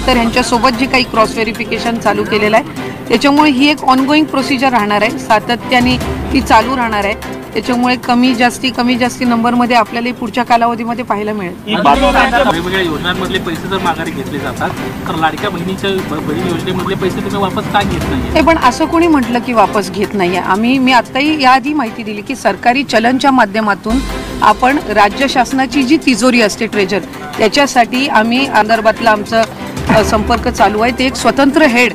तर ह्यांच्यासोबत जे काही क्रॉस व्हेरिफिकेशन चालू केलेलं आहे त्याच्यामुळे ही एक ऑनगोईंग प्रोसिजर राहणार आहे, सातत्याने ती चालू राहणार आहे. त्याच्यामुळे कमी जास्ती नंबरमध्ये आपल्याला पुढच्या कालावधीमध्ये पाहायला मिळेल. वेगवेगळ्या योजनांमधले पैसे जर माघारी घेतले जातात तर लाडक्या बहिणीच्या बहीण योजनेमधले पैसे तुम्ही वापस का घेत नाही? पण असं कोणी म्हटलं की वापस घेत नाहीये. मी आताही याआधी माहिती दिली की सरकारी चलनच्या माध्यमातून आपण राज्य शासनाची जी तिजोरी असते ट्रेजर त्याच्यासाठी आम्ही संदर्भातला आमचा संपर्क चालू आहे. ते एक स्वतंत्र हेड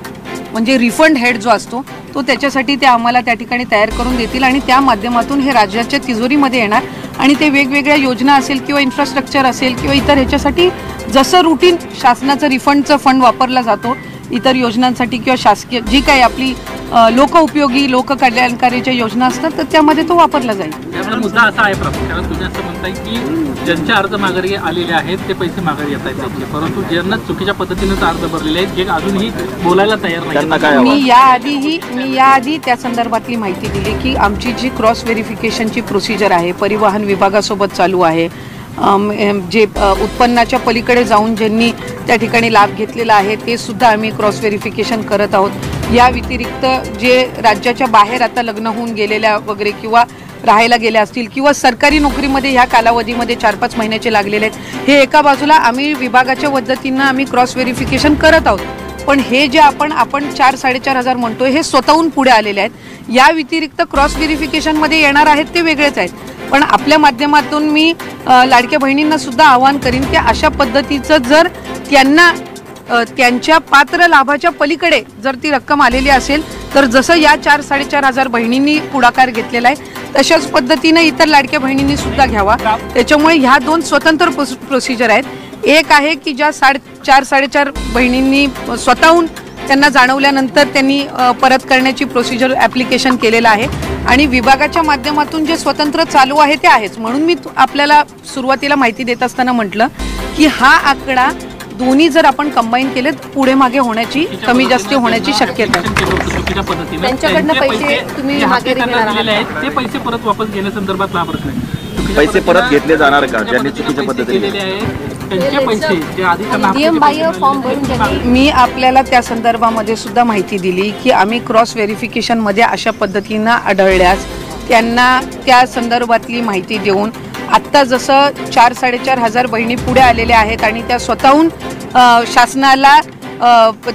म्हणजे रिफंड हेड जो असतो तो त्याच्यासाठी ते आम्हाला त्या ठिकाणी तयार करून देतील आणि त्या माध्यमातून हे राज्याच्या तिजोरीमध्ये येणार आणि ते वेगवेगळ्या योजना असेल किंवा इन्फ्रास्ट्रक्चर असेल किंवा इतर ह्याच्यासाठी जसं रुटीन शासनाचं रिफंडचं फंड वापरला जातो इतर योजनांसाठी किंवा शासकीय जी काही आपली लोकउपयोगी लोककल्याणकारीच्या योजना असतात तर त्यामध्ये तो वापरला जाईल. त्यामुळे मुद्दा असा आहे कारण तुम्ही असं म्हणताय की ज्यांचे अर्ज माघारी आलेले आहेत ते पैसे माघारी येत आहेत त्यांचे, परंतु ज्यांना चुकीच्या पद्धतीने अर्ज भरलेले आहेत जे अजूनही बोलायला तयार नाही. मी याआधी त्या संदर्भातली माहिती दिली की आमची जी क्रॉस व्हेरिफिकेशनची प्रोसिजर आहे परिवहन विभागासोबत चालू आहे. जे उत्पन्नाच्या पलीकडे जाऊन ज्यांनी त्या ठिकाणी लाभ घेतलेला आहे ते सुद्धा आम्ही क्रॉस व्हेरिफिकेशन करत आहोत. या व्यतिरिक्त जे राज्याच्या बाहेर आता लग्न होऊन गेलेल्या वगैरे किंवा राहायला गेल्या असतील किंवा सरकारी नोकरीमध्ये ह्या कालावधीमध्ये 4-5 महिन्याचे लागलेले आहेत हे एका बाजूला आम्ही विभागाच्या पद्धतीनं आम्ही क्रॉस व्हेरिफिकेशन करत आहोत. पण हे जे आपण 4-4.5 हजार म्हणतोय हे स्वतःहून पुढे आलेले आहेत. या व्यतिरिक्त क्रॉस व्हेरिफिकेशनमध्ये येणार आहेत ते वेगळेच आहेत. पण आपल्या माध्यमातून मी लाडक्या बहिणींना सुद्धा आवाहन करीन की अशा पद्धतीचं जर त्यांना त्यांच्या पात्र लाभाच्या पलीकडे जर ती रक्कम आलेली असेल तर जसं या 4-4.5 हजार बहिणींनी पुढाकार घेतलेला आहे तशाच पद्धतीने इतर लाडक्या बहिणींनी सुद्धा घ्यावा. त्याच्यामुळे ह्या दोन स्वतंत्र प्रोसिजर आहेत. एक आहे की ज्या 4-4.5 बहिणींनी स्वतःहून त्यांना जाणवल्यानंतर त्यांनी परत करण्याची प्रोसिजर ॲप्लिकेशन केलेलं आहे आणि विभागाच्या माध्यमातून जे स्वतंत्र चालू आहे ते आहेच. म्हणून मी आपल्याला सुरुवातीला माहिती देत असताना म्हटलं की हा आकडा दोन्ही जर आपण कंबाईन केले पुढे मागे होण्याची कमी जास्त होण्याची शक्यता आहे. त्यांच्याकडनं पैसे तुम्ही मागे ते पैसे परत वापस घेण्यासंदर्भात लाभ पैसे परत घेतले जाणार का ज्यांनी चुकीच्या पद्धतीने मी आपल्याला त्या संदर्भामध्ये सुद्धा माहिती दिली की आम्ही क्रॉस व्हेरिफिकेशन मध्ये अशा पद्धतीनं आढळल्यास त्यांना त्या संदर्भातली माहिती देऊन आत्ता जसं 4-4.5 हजार बहिणी पुढे आलेल्या आहेत आणि त्या स्वतःहून शासनाला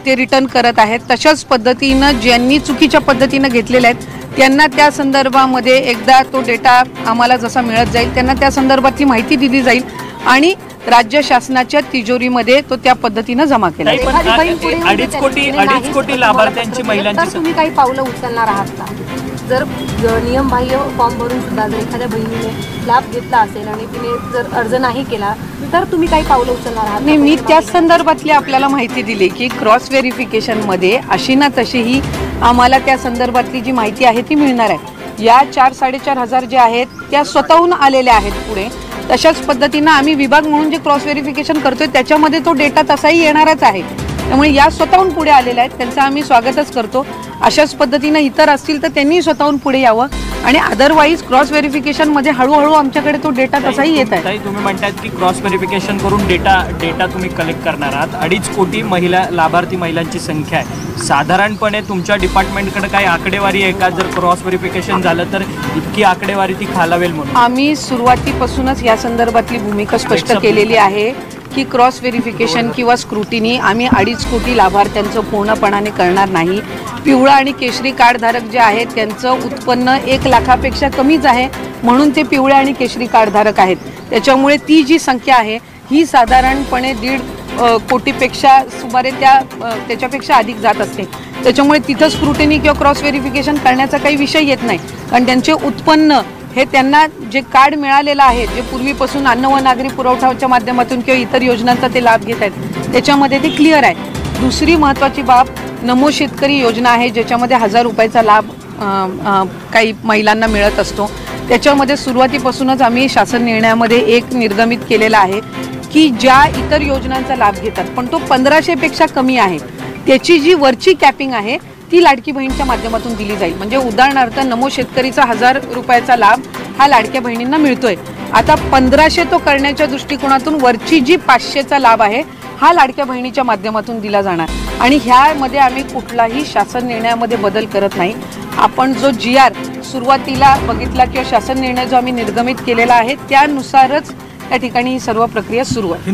ते रिटर्न करत आहेत तशाच पद्धतीनं ज्यांनी चुकीच्या पद्धतीनं घेतलेल्या आहेत त्यांना त्या संदर्भामध्ये एकदा तो डेटा आम्हाला जसा मिळत जाईल त्यांना त्या संदर्भातली माहिती दिली जाईल आणि राज्य शासनाच्या तिजोरीमध्ये तो त्या पद्धतीनं जमा केला. 2.5 कोटी लाभार्थ्यांची महिलांची तुम्ही काही पावलं उचलणार आहात का? जर नियमबाह्य फॉर्म भरून सुद्धा जर एखाद्या बहिणीने लाभ घेतला असेल आणि तिने जर अर्ज नाही केला तर तुम्ही काही पावलं उचलणार आहात? नाही, मी त्याच संदर्भातली आपल्याला माहिती दिली की क्रॉस व्हेरिफिकेशनमध्ये अशी ना तशीही आम्हाला त्या संदर्भातली जी माहिती आहे ती मिळणार आहे. या 4-4.5 हजार जे आहेत त्या स्वतःहून आलेल्या आहेत पुढे. तशाच पद्धतीनं आम्ही विभाग म्हणून जे क्रॉस व्हेरिफिकेशन करतोय त्याच्यामध्ये तो डेटा तसाही येणारच आहे. त्यामुळे या स्वतःहून पुढे आलेल्या आहेत त्यांचं आम्ही स्वागतच करतो. अशाच पद्धतीनं इतर असतील तर त्यांनी स्वतःहून पुढे यावं आणि अदरवाईज क्रॉस व्हेरिफिकेशनमध्ये हळूहळू आमच्याकडे तो डेटा तसाही येत आहे. तुम्ही म्हणतात की क्रॉस व्हेरिफिकेशन करून डेटा तुम्ही कलेक्ट करणार आहात. 2.5 कोटी महिला लाभार्थी महिलांची संख्या आहे. साधारणपणे तुमच्या डिपार्टमेंटकडे काही आकडेवारी आहे का? जर क्रॉस व्हेरिफिकेशन झालं तर इतकी आकडेवारी ती खालावेल म्हणून? आम्ही सुरुवातीपासूनच या संदर्भातली भूमिका स्पष्ट केलेली आहे की क्रॉस व्हेरिफिकेशन किंवा स्क्रुटिनी आम्ही 2.5 कोटी लाभार्थ्यांचं पूर्णपणाने करणार नाही. पिवळा आणि केशरी कार्डधारक जे आहेत त्यांचं उत्पन्न 1 लाखापेक्षा कमीच आहे म्हणून ते पिवळे आणि केशरी कार्डधारक आहेत. त्याच्यामुळे ती जी संख्या आहे ही साधारणपणे 1.5 कोटीपेक्षा सुमारे त्याच्यापेक्षा अधिक जात असते. त्याच्यामुळे तिथं स्क्रुटिनी किंवा क्रॉस व्हेरिफिकेशन करण्याचा काही विषय येत नाही कारण त्यांचे उत्पन्न हे त्यांना जे कार्ड मिळालेलं आहे जे पूर्वीपासून अन्न व नागरी पुरवठ्याच्या माध्यमातून किंवा इतर योजनांचा ते लाभ घेत आहेत त्याच्यामध्ये ते क्लिअर आहे. दुसरी महत्त्वाची बाब नमो शेतकरी योजना आहे ज्याच्यामध्ये 1000 रुपयाचा लाभ काही महिलांना मिळत असतो. त्याच्यामध्ये सुरुवातीपासूनच आम्ही शासन निर्णयामध्ये एक निर्गमित केलेला आहे की ज्या इतर योजनांचा लाभ घेतात पण तो 1500पेक्षा कमी आहे त्याची जी वरची कॅपिंग आहे ती लाडकी बहीणच्या माध्यमातून दिली जाईल. म्हणजे उदाहरणार्थ नमो शेतकरीचा 1000 रुपयाचा लाभ हा लाडक्या बहिणींना मिळतोय. आता 1500 तो करण्याच्या दृष्टिकोनातून वरची जी 500चा लाभ आहे हा लाडक्या बहिणीच्या माध्यमातून दिला जाणार आणि ह्यामध्ये आम्ही कुठलाही शासन निर्णयामध्ये बदल करत नाही. आपण जो GR सुरुवातीला बघितला किंवा शासन निर्णय जो आम्ही निर्गमित केलेला आहे त्यानुसारच त्या ठिकाणी ही सर्व प्रक्रिया सुरू आहे.